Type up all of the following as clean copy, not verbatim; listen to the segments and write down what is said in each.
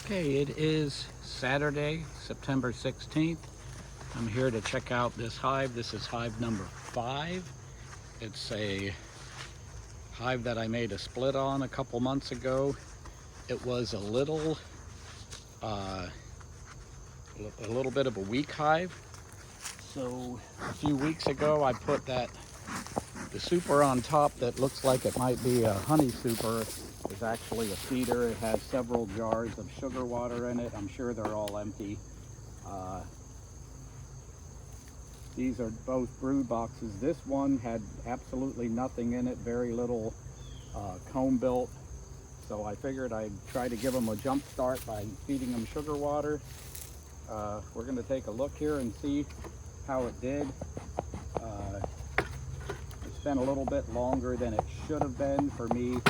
Okay, it is Saturday, September 16th. I'm here to check out this hive. This is hive number 5. It's a hive that I made a split on a couple months ago. It was uh, a little bit of a weak hive. So a few weeks ago, I put the super on top that looks like it might be a honey super is actually a feeder. It has several jars of sugar water in it. I'm sure they're all empty. Uh, these are both brood boxes. This one had absolutely nothing in it, very little comb built. So I figured I'd try to give them a jump start by feeding them sugar water. We're going to take a look here and see how it did. It's been a little bit longer than it should have been for me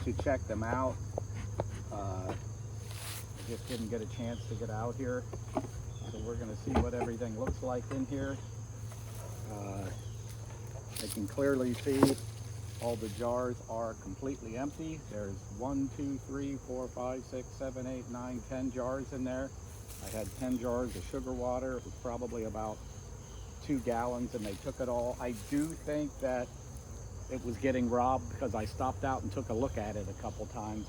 to check them out. I just didn't get a chance to get out here. So we're going to see what everything looks like in here. I can clearly see all the jars are completely empty. There's 1, 2, 3, 4, 5, 6, 7, 8, 9, 10 jars in there. I had 10 jars of sugar water. It was probably about 2 gallons and they took it all. I do think that it was getting robbed because I stopped out and took a look at it a couple times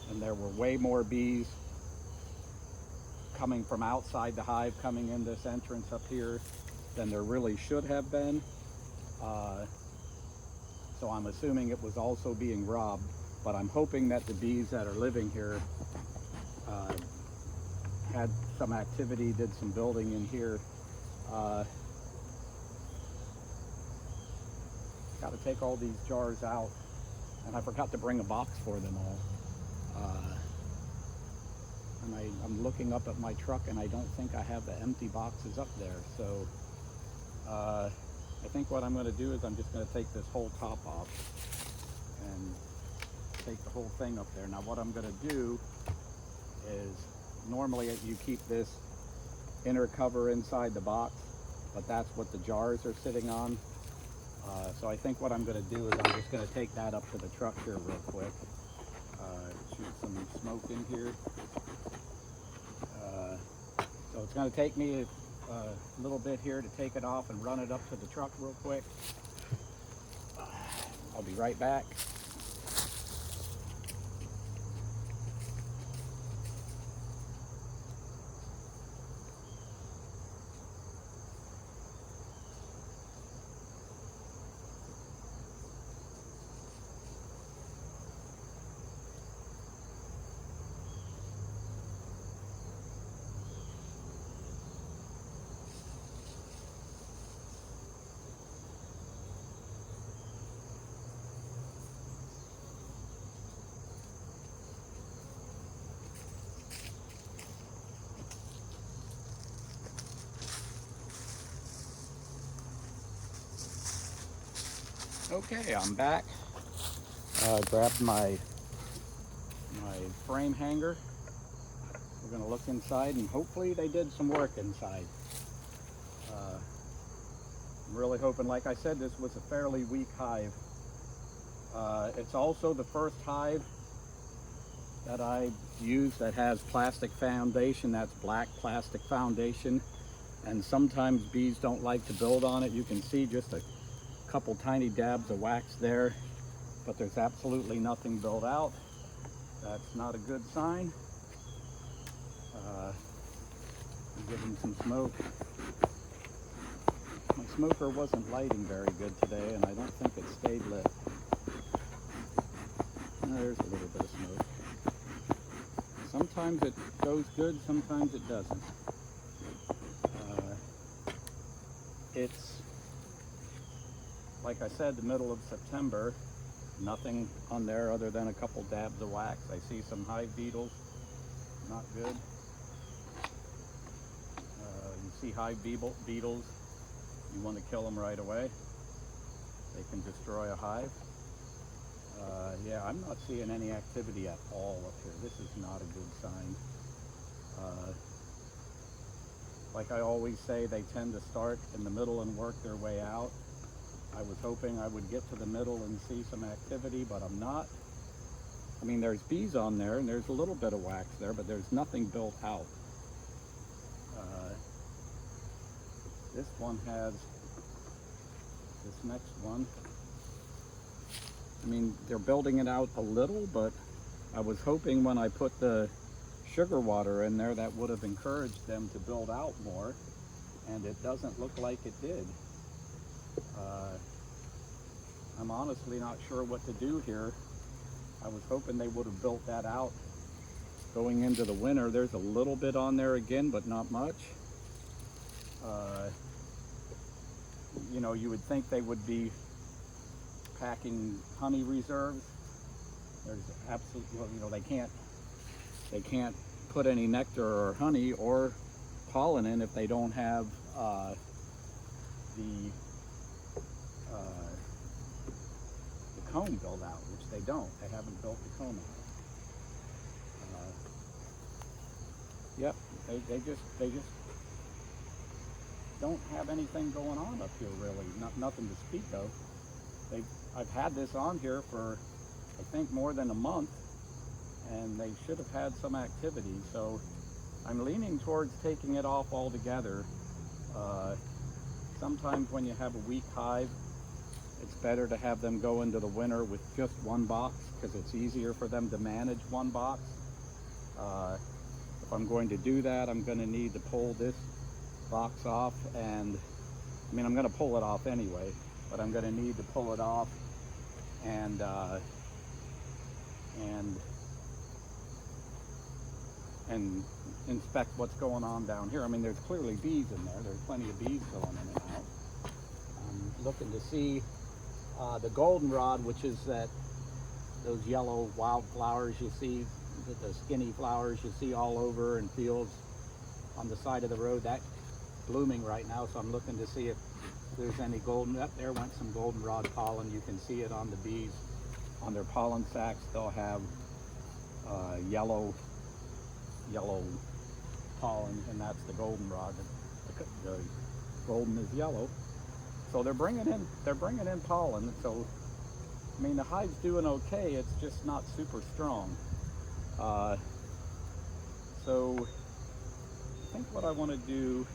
and there were way more bees coming from outside the hive coming in this entrance up here than there really should have been. So I'm assuming it was also being robbed, but I'm hoping that the bees that are living here had some activity, did some building in here. Got to take all these jars out, and I forgot to bring a box for them all. And I'm looking up at my truck and I don't think I have the empty boxes up there. So I think what I'm going to do is I'm just going to take this whole top off and take the whole thing up there. Now what I'm going to do is, normally you keep this inner cover inside the box, but that's what the jars are sitting on. So I think what I'm going to do is I'm just going to take that up to the truck here real quick. Shoot some smoke in here. So it's going to take me a little bit here to take it off and run it up to the truck real quick. I'll be right back. Okay, I'm back. Grabbed my frame hanger. We're going to look inside and hopefully they did some work inside. I'm really hoping, like I said, this was a fairly weak hive. It's also the first hive that I use that has plastic foundation. That's black plastic foundation, and sometimes bees don't like to build on it. You can see just a couple tiny dabs of wax there, but there's absolutely nothing built out. That's not a good sign. I'm getting some smoke. My smoker wasn't lighting very good today, and I don't think it stayed lit. There's a little bit of smoke. Sometimes it goes good, sometimes it doesn't. It's, like I said, the middle of September. Nothing on there other than a couple dabs of wax. I see some hive beetles. Not good. You see hive beetles. You want to kill them right away. They can destroy a hive. Yeah, I'm not seeing any activity at all up here. This is not a good sign. Like I always say, they tend to start in the middle and work their way out. I was hoping I would get to the middle and see some activity, but I'm not. I mean, there's bees on there and there's a little bit of wax there, but there's nothing built out. This one has, this next one, I mean, they're building it out a little, but I was hoping when I put the sugar water in there that would have encouraged them to build out more, and it doesn't look like it did. I'm honestly not sure what to do here. I was hoping they would have built that out going into the winter. There's a little bit on there again, but not much. You know, you would think they would be packing honey reserves. There's absolutely, you know, they can't put any nectar or honey or pollen in if they don't have the comb built out, which they don't. They haven't built the comb out. Yep, they just don't have anything going on up here really. Nothing to speak of. I've had this on here for I think more than a month, and they should have had some activity. So I'm leaning towards taking it off altogether. Sometimes when you have a weak hive, it's better to have them go into the winter with just one box because it's easier for them to manage one box. If I'm going to do that, I'm going to need to pull this box off, and I mean, I'm going to pull it off anyway, but I'm going to need to pull it off and inspect what's going on down here. I mean, there's clearly bees in there. There's plenty of bees going in and out. I'm looking to see the goldenrod, which is those yellow wildflowers you see, the skinny flowers you see all over in fields on the side of the road. That's blooming right now, so I'm looking to see if there's any there went some goldenrod pollen. You can see it on the bees, on their pollen sacs. They'll have yellow pollen, and that's the goldenrod. The golden is yellow, so they're bringing in pollen. So I mean, the hive's doing okay. It's just not super strong. So I think what I want to do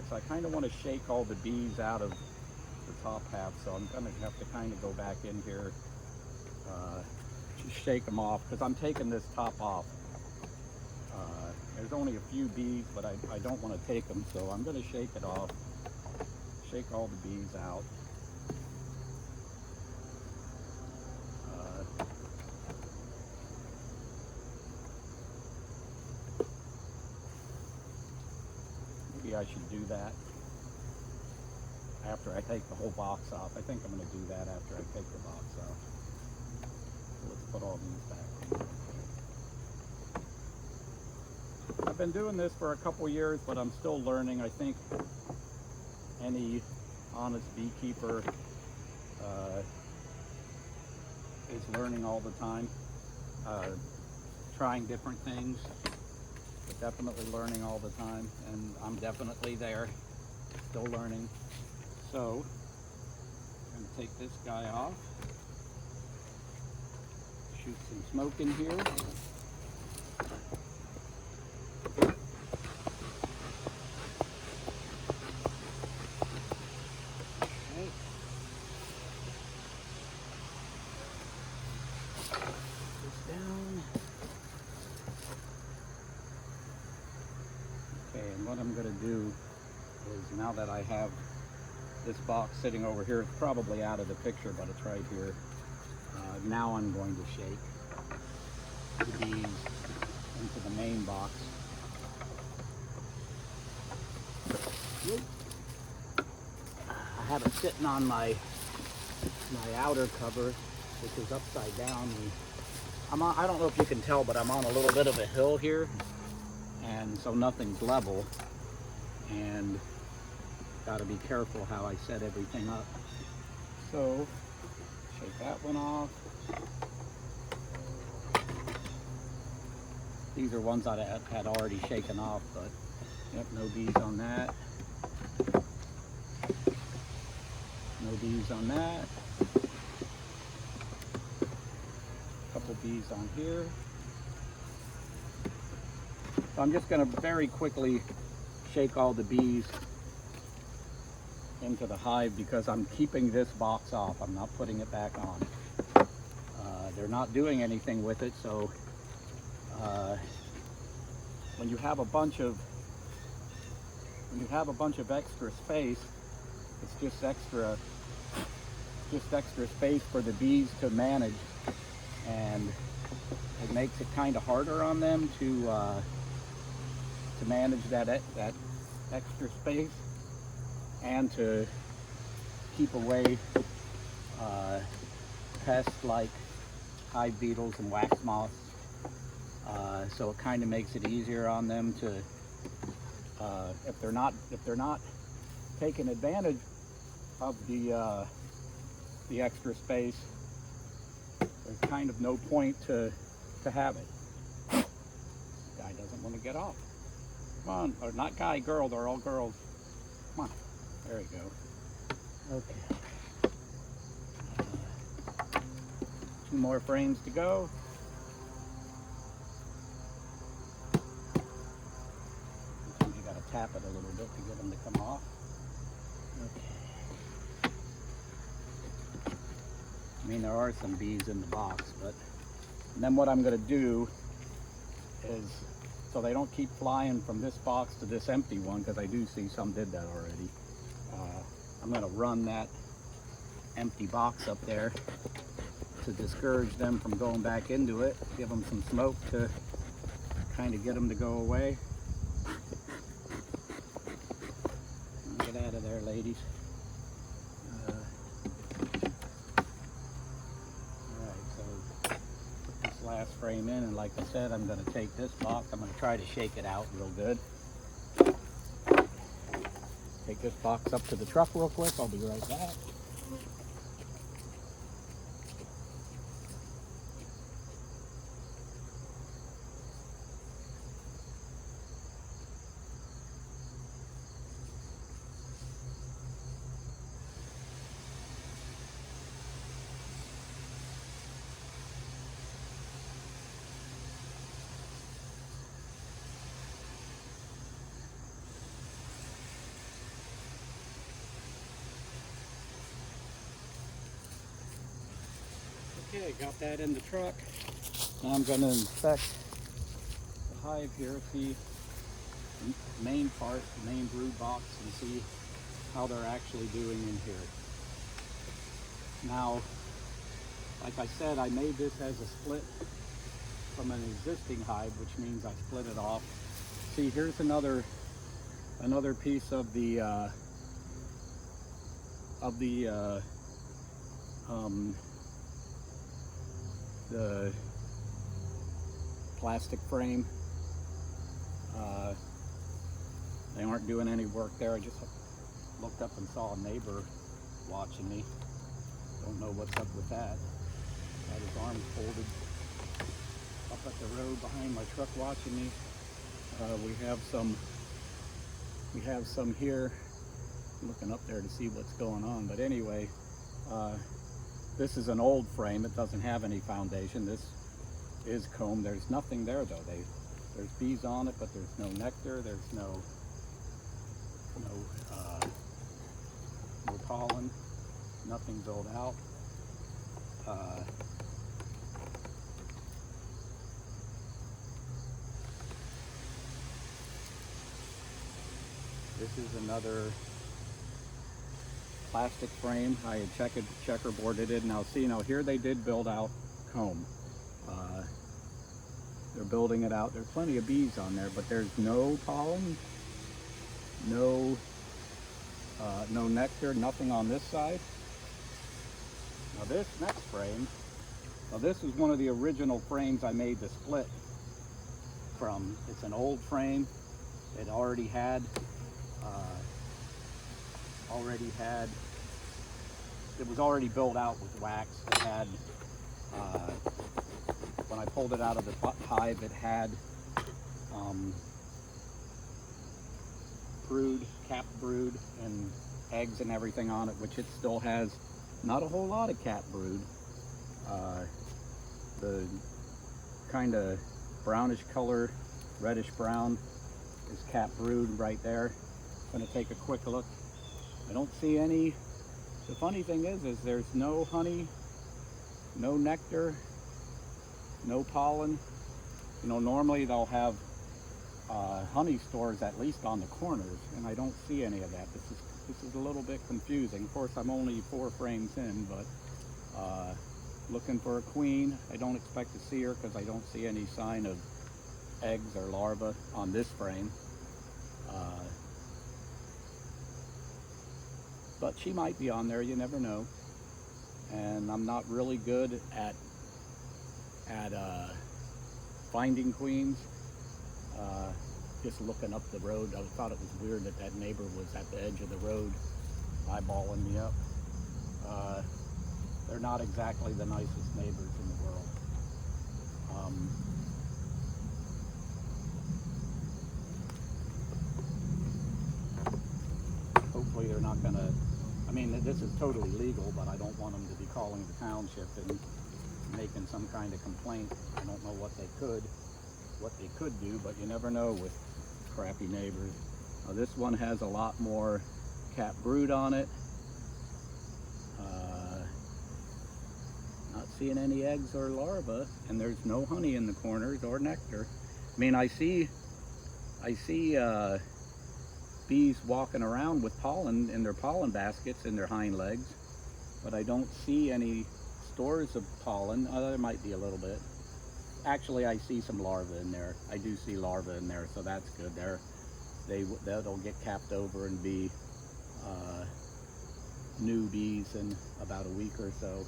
is I kind of want to shake all the bees out of the top half. So I'm going to have to kind of go back in here, just shake them off, because I'm taking this top off. There's only a few bees, but I don't want to take them, so I'm going to shake it off, shake all the bees out. Maybe I should do that after I take the whole box off. I think I'm going to do that after I take the box off. So let's put all these back in. I've been doing this for a couple years, but I'm still learning. I think any honest beekeeper is learning all the time, trying different things, but definitely learning all the time, and I'm definitely there, still learning. So I'm going to take this guy off, shoot some smoke in here. What I'm going to do is, now that I have this box sitting over here, it's probably out of the picture, but it's right here. Now I'm going to shake the bees into the main box. I have it sitting on my outer cover, which is upside down. I don't know if you can tell, but I'm on a little bit of a hill here, and so nothing's level, and got to be careful how I set everything up. So shake that one off. These are ones that I had already shaken off, but yep, no bees on that. No bees on that. A couple bees on here. So I'm just going to very quickly shake all the bees into the hive because I'm keeping this box off. I'm not putting it back on. They're not doing anything with it, so when you have a bunch of extra space, it's just extra space for the bees to manage, and it makes it kind of harder on them to manage that extra space and to keep away pests like hive beetles and wax moths. So it kind of makes it easier on them to, if they're not taking advantage of the extra space, there's kind of no point to have it. Guy doesn't want to get off. Come on, or not guy, girl, they're all girls. Come on, there you go. Okay. 2 more frames to go. Sometimes you gotta tap it a little bit to get them to come off. Okay. I mean, there are some bees in the box, but and then what I'm gonna do is, so they don't keep flying from this box to this empty one, because I do see some did that already. I'm gonna run that empty box up there to discourage them from going back into it, give them some smoke to kind of get them to go away. Get out of there, ladies. Alright, so put this last frame in, and like I said, I'm going to take this box, I'm going to try to shake it out real good. Take this box up to the truck real quick, I'll be right back. Okay, got that in the truck. Now I'm going to inspect the hive here, see the main part, the main brood box, and see how they're actually doing in here. Now, like I said, I made this as a split from an existing hive, which means I split it off. See, here's another piece of the plastic frame. They aren't doing any work there. I just looked up and saw a neighbor watching me. Don't know what's up with that. Got his arms folded up at the road behind my truck watching me. We have some here. I'm looking up there to see what's going on. But anyway, this is an old frame. It doesn't have any foundation. This is comb. There's nothing there though. There's bees on it, but there's no nectar. There's no pollen. Nothing built out. This is another plastic frame. I had checkerboarded it. Now see, now here they did build out comb. They're building it out. There's plenty of bees on there, but there's no pollen, no nectar, nothing on this side. Now this next frame, now this is one of the original frames I made the split from. It's an old frame. It already had it was already built out with wax. It had, when I pulled it out of the hive, it had brood, capped brood, and eggs and everything on it, which it still has. Not a whole lot of capped brood. The kind of brownish color, reddish brown, is cap brood right there. I'm gonna take a quick look. I don't see any. The funny thing is there's no honey, no nectar, no pollen. You know, normally they'll have honey stores at least on the corners, and I don't see any of that. This is a little bit confusing. Of course, I'm only 4 frames in, but looking for a queen. I don't expect to see her because I don't see any sign of eggs or larvae on this frame. But she might be on there, you never know. And I'm not really good at finding queens. Just looking up the road, I thought it was weird that that neighbor was at the edge of the road eyeballing me up. They're not exactly the nicest neighbors in the world. Hopefully they're not gonna, I mean, this is totally legal, but I don't want them to be calling the township and making some kind of complaint. I don't know what they could do, but you never know with crappy neighbors. This one has a lot more cap brood on it. Not seeing any eggs or larvae, and there's no honey in the corners or nectar. I mean, I see bees walking around with pollen in their pollen baskets in their hind legs, but I don't see any stores of pollen. There might be a little bit. Actually, I see some larvae in there. I do see larvae in there, so that's good. They'll get capped over and be new bees in about a week or so.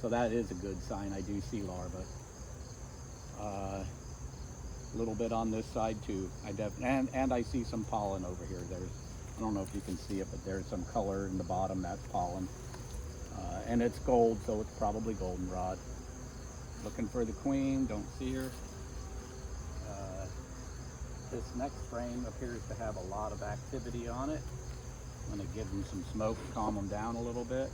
So that is a good sign. I do see larvae. A little bit on this side too. And I see some pollen over here. I don't know if you can see it, but there's some color in the bottom. That's pollen. And it's gold, so it's probably goldenrod. Looking for the queen, don't see her. This next frame appears to have a lot of activity on it. I'm going to give them some smoke, calm them down a little bit.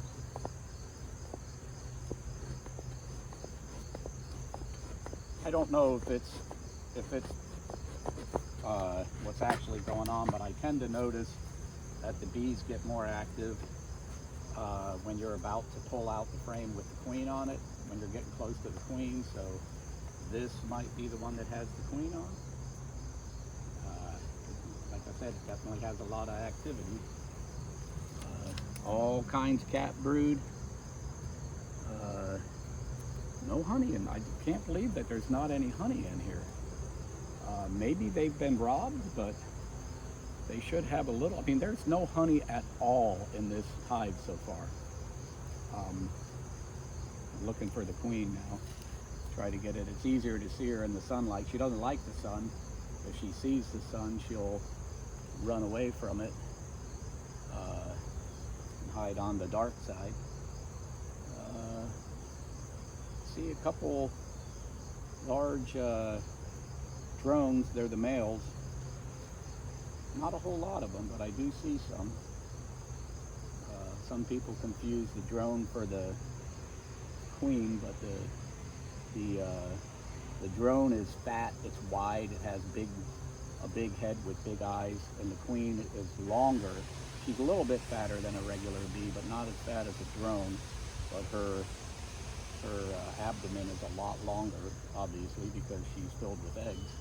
I don't know if it's what's actually going on, but I tend to notice that the bees get more active when you're about to pull out the frame with the queen on it, when you're getting close to the queen. So this might be the one that has the queen on. Like I said, it definitely has a lot of activity. All kinds of cat brood. No honey, and I can't believe that there's not any honey in here. Maybe they've been robbed, but they should have a little. I mean, there's no honey at all in this hive so far. I'm looking for the queen now. Try to get it. It's easier to see her in the sunlight. She doesn't like the sun. If she sees the sun, she'll run away from it and hide on the dark side. See a couple large drones. They're the males. Not a whole lot of them, but I do see some. Some people confuse the drone for the queen, but the drone is fat, it's wide, it has a big head with big eyes, and the queen is longer. She's a little bit fatter than a regular bee, but not as fat as a drone. But her abdomen is a lot longer, obviously, because she's filled with eggs.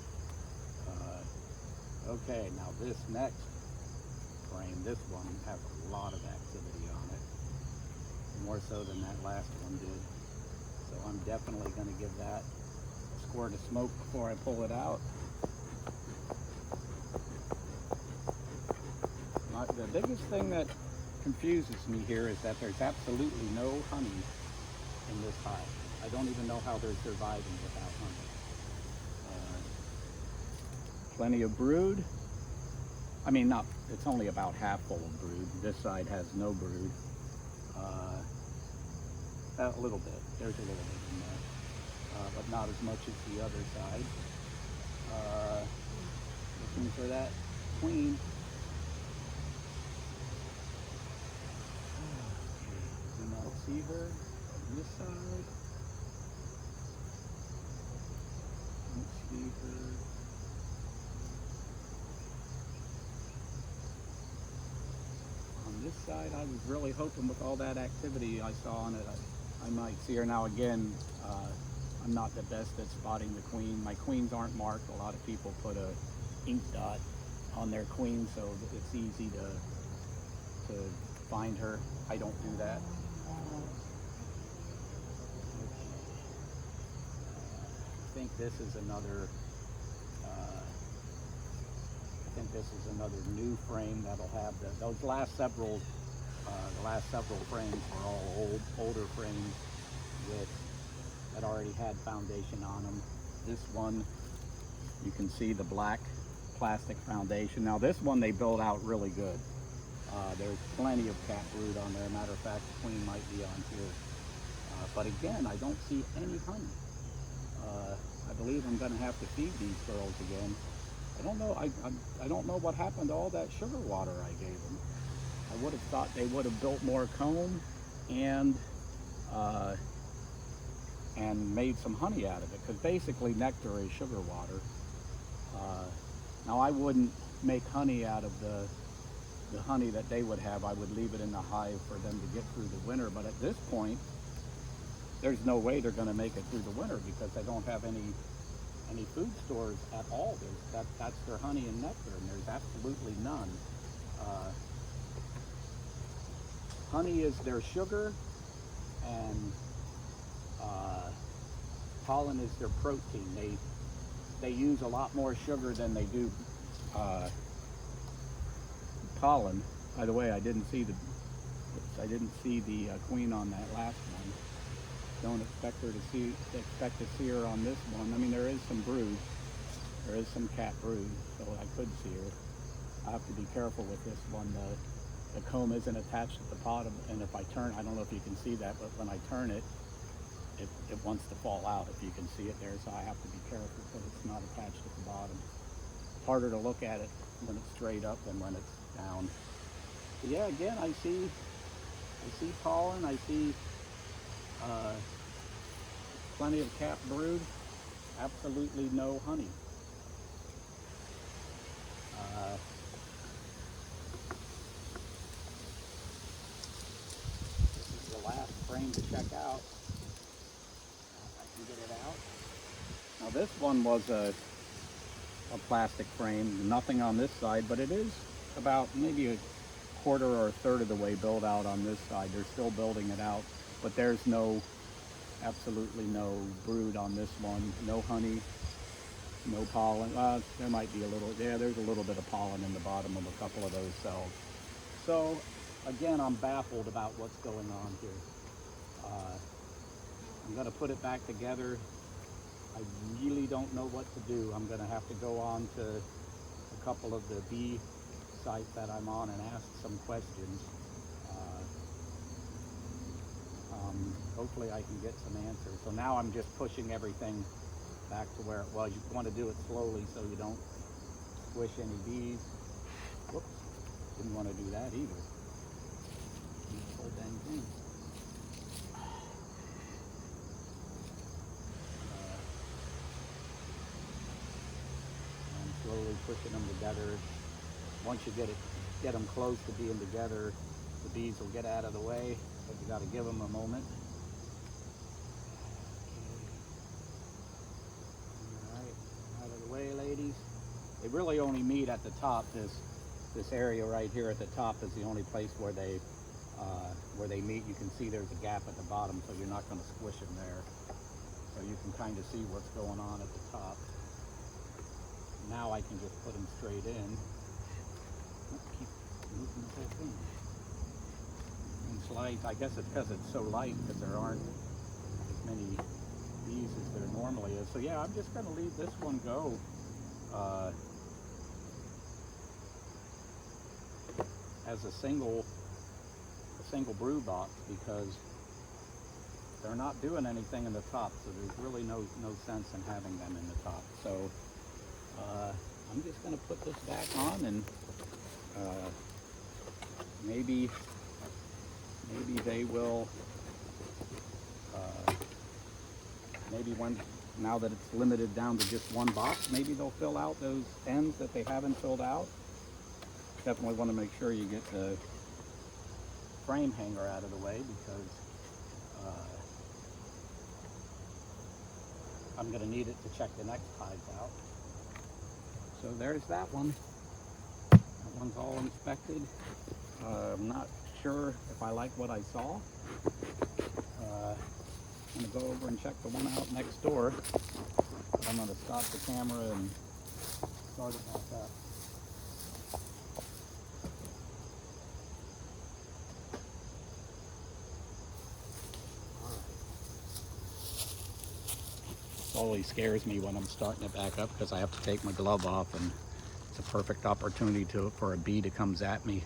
Okay, now this next frame, this one has a lot of activity on it, more so than that last one did. So I'm definitely going to give that a squirt of smoke before I pull it out. The biggest thing that confuses me here is that there's absolutely no honey in this hive. I don't even know how they're surviving without honey. Plenty of brood. I mean, it's only about half full of brood. This side has no brood. A little bit. There's a little bit in there, but not as much as the other side. Looking for that queen. Do not see her on this side. papers. On this side, I was really hoping with all that activity I saw on it, I might see her. Now again, I'm not the best at spotting the queen. My queens aren't marked. A lot of people put a ink dot on their queen so that it's easy to find her. I don't do that. I think this is another new frame that'll have those last several frames were all older frames that already had foundation on them. This one, you can see the black plastic foundation. Now this one they built out really good. There's plenty of cat brood on there. Matter of fact, the queen might be on here. But again, I don't see any honey. I believe I'm going to have to feed these girls again. I don't know. I don't know what happened to all that sugar water I gave them. I would have thought they would have built more comb and made some honey out of it, because basically nectar is sugar water. Now I wouldn't make honey out of the honey that they would have. I would leave it in the hive for them to get through the winter, but at this point there's no way they're going to make it through the winter because they don't have any food stores at all. That's their honey and nectar, and there's absolutely none. Honey is their sugar, and pollen is their protein. They use a lot more sugar than they do pollen. By the way, I didn't see the queen on that last one. Don't expect to see her on this one. I mean, there is some brood. There is some cat brood, so I could see her. I have to be careful with this one. The comb isn't attached at the bottom, and if I turn, I don't know if you can see that, but when I turn it, it wants to fall out, if you can see it there, so I have to be careful because it's not attached at the bottom. It's harder to look at it when it's straight up than when it's down. But yeah, again, I see pollen, I see plenty of cat brood, absolutely no honey. This is the last frame to check out. I can get it out. Now this one was a plastic frame, nothing on this side, but it is about maybe a quarter or a third of the way built out on this side. They're still building it out, but there's absolutely no brood on this one. No honey, no pollen. There might be a little, yeah, there's a little bit of pollen in the bottom of a couple of those cells. So again, I'm baffled about what's going on here. I'm going to put it back together. I really don't know what to do. I'm going to have to go on to a couple of the bee sites that I'm on and ask some questions. Hopefully I can get some answers. So now I'm just pushing everything back to where it was. You want to do it slowly so you don't squish any bees. Whoops, didn't want to do that either. This whole dang thing. I'm slowly pushing them together. Once you get them close to being together, the bees will get out of the way, but you got to give them a moment. Way, ladies. They really only meet at the top. This area right here at the top is the only place where they meet. You can see there's a gap at the bottom, so you're not going to squish them there. So you can kind of see what's going on at the top. Now I can just put them straight in. Keep moving the whole thing. And it's light. I guess it's because it's so light because there aren't as many bees as there normally is. So yeah, I'm just going to leave this one go as a single brood box because they're not doing anything in the top, so there's really no sense in having them in the top. So I'm just going to put this back on, and maybe they will maybe now that it's limited down to just one box, maybe they'll fill out those ends that they haven't filled out. Definitely want to make sure you get the frame hanger out of the way, because I'm going to need it to check the next hives out. So there's that one. That one's all inspected. I'm not sure if I like what I saw. I'm going to go over and check the one out next door. But I'm going to stop the camera and start it back up. It always scares me when I'm starting it back up, because I have to take my glove off, and it's a perfect opportunity for a bee to come at me.